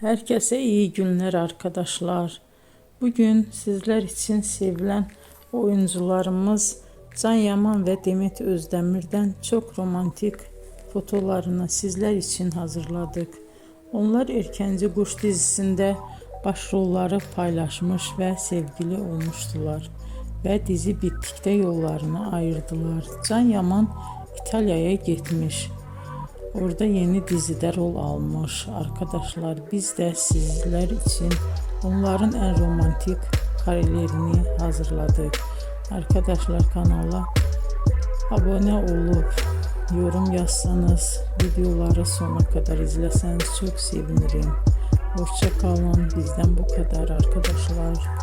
Herkese iyi günler arkadaşlar. Bugün sizler için sevilen oyuncularımız Can Yaman ve Demet Özdemir'den çok romantik fotolarını sizler için hazırladık. Onlar Erkenci Kuş dizisinde başrolları paylaşmış ve sevgili olmuştular. Ve dizi bittikte yollarını ayırdılar. Can Yaman İtalya'ya gitmiş. Orada yeni dizide rol almış arkadaşlar. Biz de sizler için onların en romantik karelerini hazırladık. Arkadaşlar kanala abone olup yorum yazsanız, videoları sona kadar izleseniz çok sevinirim. Hoşça kalın. Bizden bu kadar arkadaşlar.